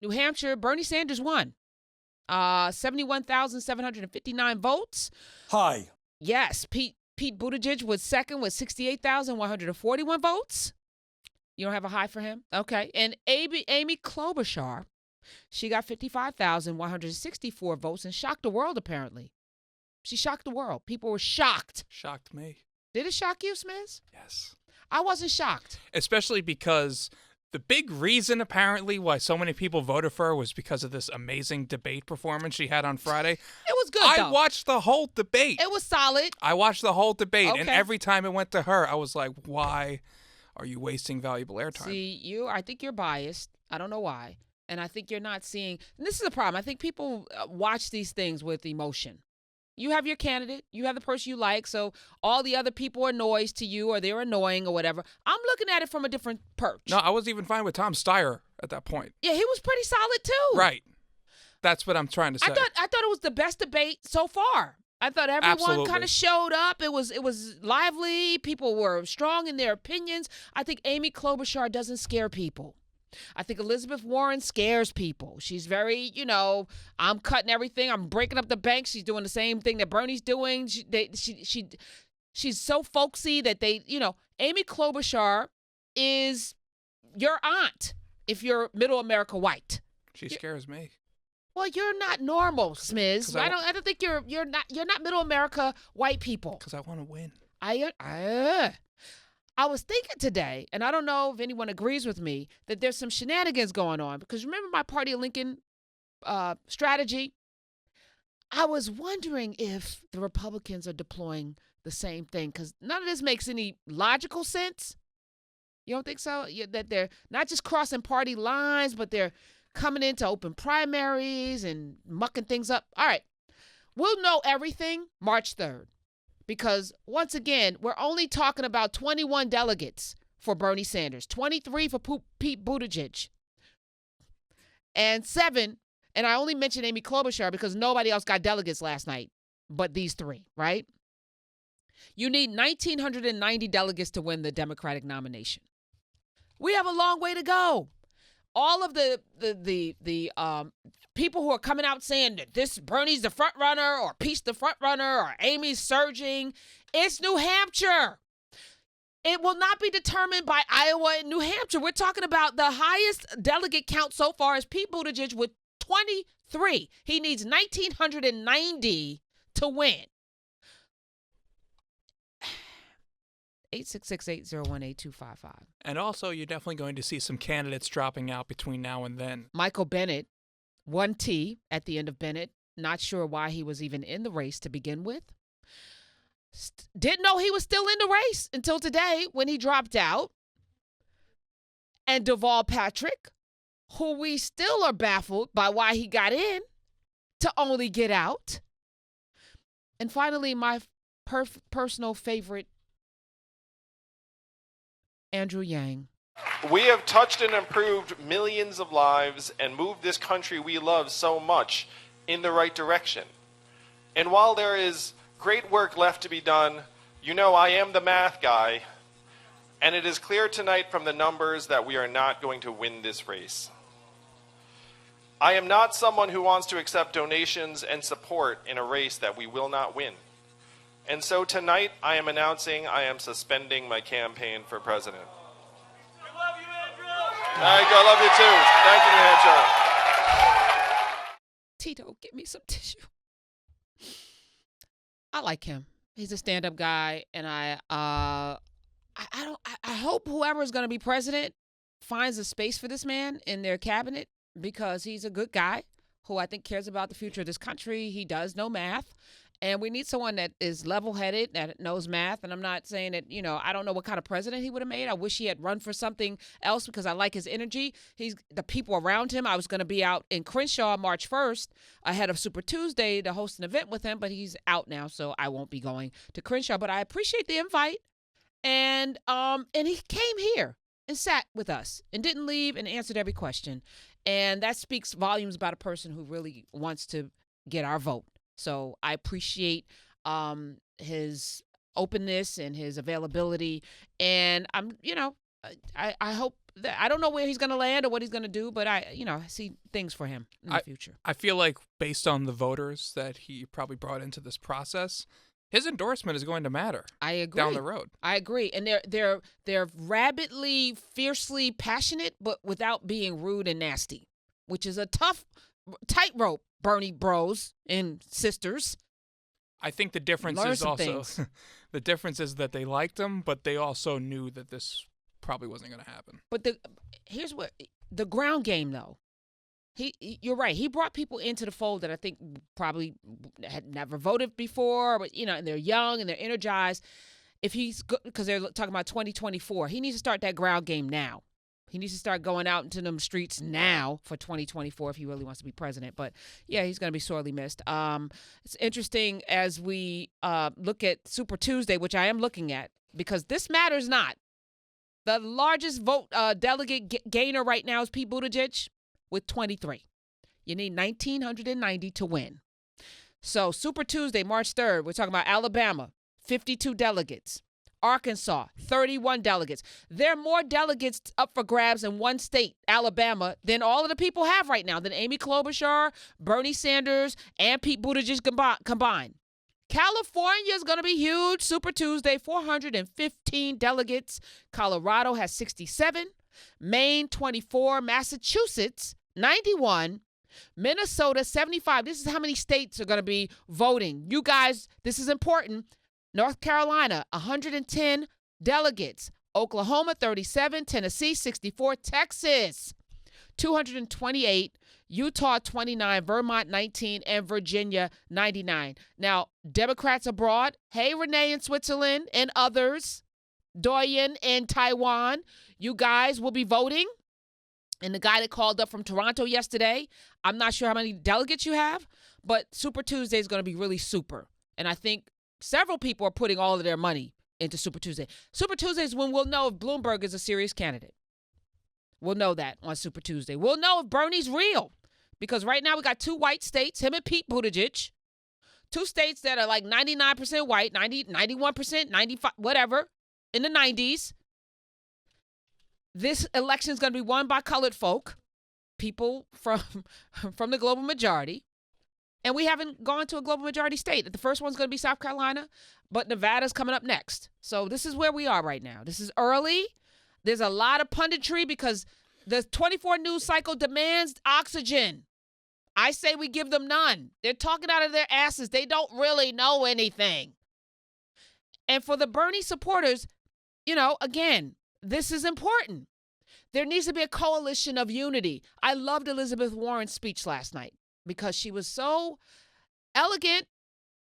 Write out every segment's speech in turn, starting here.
New Hampshire, Bernie Sanders won. 71,759 votes. High. Yes. Pete Buttigieg was second with 68,141 votes. You don't have a high for him? Okay. And Amy Klobuchar, she got 55,164 votes and shocked the world, apparently. She shocked the world. People were shocked. Shocked me. Did it shock you, Smiz? Yes. I wasn't shocked. Especially because the big reason, apparently, why so many people voted for her was because of this amazing debate performance she had on Friday. It was good, though. I watched the whole debate. It was solid. I watched the whole debate, Okay. and every time it went to her, I was like, why are you wasting valuable airtime? See, I think you're biased. I don't know why. And I think you're not seeing, and this is a problem. I think people watch these things with emotion. You have your candidate. You have the person you like. So all the other people are noise to you or they're annoying or whatever. I'm looking at it from a different perch. No, I was even fine with Tom Steyer at that point. Yeah, he was pretty solid too. Right. That's what I'm trying to say. I thought it was the best debate so far. I thought everyone kind of showed up. It was lively. People were strong in their opinions. I think Amy Klobuchar doesn't scare people. I think Elizabeth Warren scares people. She's very, I'm cutting everything. I'm breaking up the bank. She's doing the same thing that Bernie's doing. She's so folksy that Amy Klobuchar is your aunt if you're middle America white. She scares me. Well, you're not normal, Smiz. I don't think you're not middle America white people. Because I want to win. I was thinking today, and I don't know if anyone agrees with me, that there's some shenanigans going on. Because remember my Party of Lincoln strategy? I was wondering if the Republicans are deploying the same thing, because none of this makes any logical sense. You don't think so? That they're not just crossing party lines, but they're coming into open primaries and mucking things up. All right. We'll know everything March 3rd. Because, once again, we're only talking about 21 delegates for Bernie Sanders, 23 for Pete Buttigieg, and 7, and I only mentioned Amy Klobuchar because nobody else got delegates last night but these 3, right? You need 1,990 delegates to win the Democratic nomination. We have a long way to go. All of the people who are coming out saying that this Bernie's the front runner or Pete's the front runner or Amy's surging, it's New Hampshire. It will not be determined by Iowa and New Hampshire. We're talking about the highest delegate count so far is Pete Buttigieg with 23. He needs 1,990 to win. 866-801-8255. And also, you're definitely going to see some candidates dropping out between now and then. Michael Bennet, 1T at the end of Bennett. Not sure why he was even in the race to begin with. Didn't know he was still in the race until today when he dropped out. And Deval Patrick, who we still are baffled by why he got in to only get out. And finally, my personal favorite, Andrew Yang. We have touched and improved millions of lives and moved this country we love so much in the right direction. And while there is great work left to be done, I am the math guy, and it is clear tonight from the numbers that we are not going to win this race. I am not someone who wants to accept donations and support in a race that we will not win. And so tonight, I am announcing I am suspending my campaign for president. We love you, Andrew! All right, I love you too. Thank you, New Hampshire. Tito, give me some tissue. I like him. He's a stand-up guy, and I hope whoever is going to be president finds a space for this man in their cabinet because he's a good guy who I think cares about the future of this country. He does know math. And we need someone that is level-headed, that knows math. And I'm not saying that, I don't know what kind of president he would have made. I wish he had run for something else because I like his energy. The people around him. I was going to be out in Crenshaw March 1st ahead of Super Tuesday to host an event with him, but he's out now, so I won't be going to Crenshaw. But I appreciate the invite. And he came here and sat with us and didn't leave and answered every question. And that speaks volumes about a person who really wants to get our vote. So I appreciate his openness and his availability. And I'm I hope that I don't know where he's going to land or what he's going to do, but I see things for him in the future. I feel like based on the voters that he probably brought into this process, his endorsement is going to matter. I agree. Down the road. I agree. And they're rabidly, fiercely passionate, but without being rude and nasty, which is a tough tightrope, Bernie bros and sisters. I think the difference Learn is some also things. the difference is that they liked him, but they also knew that this probably wasn't going to happen. But here's what the ground game though. You're right. He brought people into the fold that I think probably had never voted before, but and they're young and they're energized. If he's good, because they're talking about 2024, he needs to start that ground game now. He needs to start going out into them streets now for 2024 if he really wants to be president. But yeah, he's going to be sorely missed. It's interesting as we look at Super Tuesday, which I am looking at, because this matters not. The largest vote delegate gainer right now is Pete Buttigieg with 23. You need 1,990 to win. So Super Tuesday, March 3rd, we're talking about Alabama, 52 delegates. Arkansas, 31 delegates. There are more delegates up for grabs in one state, Alabama, than all of the people have right now, than Amy Klobuchar, Bernie Sanders, and Pete Buttigieg combined. California is going to be huge. Super Tuesday, 415 delegates. Colorado has 67. Maine, 24. Massachusetts, 91. Minnesota, 75. This is how many states are going to be voting. You guys, this is important. North Carolina, 110 delegates. Oklahoma, 37. Tennessee, 64. Texas, 228. Utah, 29. Vermont, 19. And Virginia, 99. Now, Democrats abroad, hey, Renee in Switzerland and others, Doyen in Taiwan, you guys will be voting. And the guy that called up from Toronto yesterday, I'm not sure how many delegates you have, but Super Tuesday is going to be really super. And I think several people are putting all of their money into Super Tuesday. Super Tuesday is when we'll know if Bloomberg is a serious candidate. We'll know that on Super Tuesday. We'll know if Bernie's real. Because right now we got two white states, him and Pete Buttigieg. Two states that are like 99% white, 90, 91%, 95, whatever, in the 90s. This election is going to be won by colored folk, people from the global majority. And we haven't gone to a global majority state. The first one's going to be South Carolina, but Nevada's coming up next. So this is where we are right now. This is early. There's a lot of punditry because the 24 news cycle demands oxygen. I say we give them none. They're talking out of their asses. They don't really know anything. And for the Bernie supporters, again, this is important. There needs to be a coalition of unity. I loved Elizabeth Warren's speech last night because she was so elegant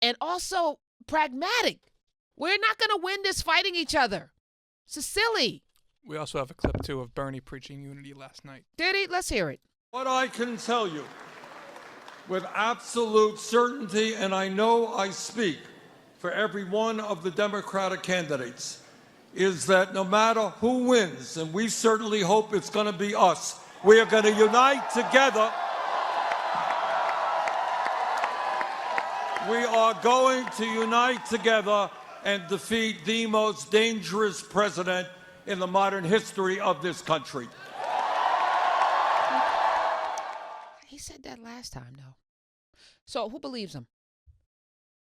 and also pragmatic. We're not going to win this fighting each other. It's silly. We also have a clip, too, of Bernie preaching unity last night. Did he? Let's hear it. What I can tell you with absolute certainty, and I know I speak for every one of the Democratic candidates, is that no matter who wins, and we certainly hope it's going to be us, we are going to unite together. We are going to unite together and defeat the most dangerous president in the modern history of this country. He said that last time, though. So who believes him?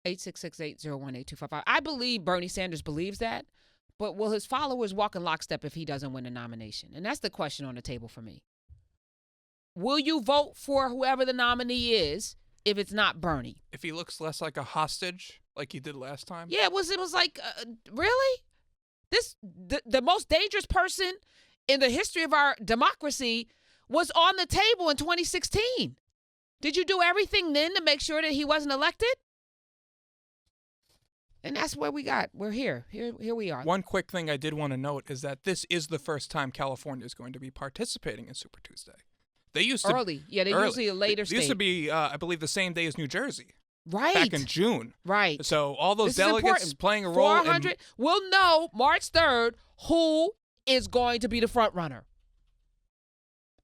866-801-8255. I believe Bernie Sanders believes that, but will his followers walk in lockstep if he doesn't win the nomination? And that's the question on the table for me. Will you vote for whoever the nominee is if it's not Bernie? If he looks less like a hostage, like he did last time? Yeah, it was like, really? The most dangerous person in the history of our democracy was on the table in 2016. Did you do everything then to make sure that he wasn't elected? And that's where we got. We're here. Here we are. One quick thing I did want to note is that this is the first time California is going to be participating in Super Tuesday. They used to early. Yeah, they're usually a later state. It used to be, I believe, the same day as New Jersey. Right. Back in June. Right. So all those this delegates playing a role. 400. We'll know March 3rd who is going to be the front runner.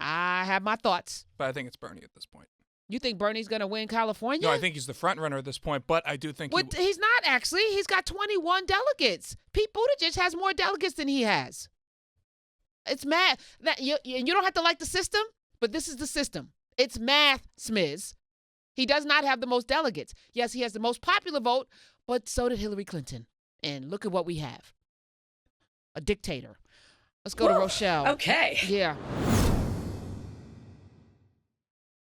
I have my thoughts. But I think it's Bernie at this point. You think Bernie's going to win California? No, I think he's the front runner at this point, but I do think he's not, actually. He's got 21 delegates. Pete Buttigieg has more delegates than he has. It's math. You don't have to like the system, but this is the system. It's math, Smiz. He does not have the most delegates. Yes, he has the most popular vote, but so did Hillary Clinton. And look at what we have. A dictator. Let's go to Rochelle. Okay. Yeah.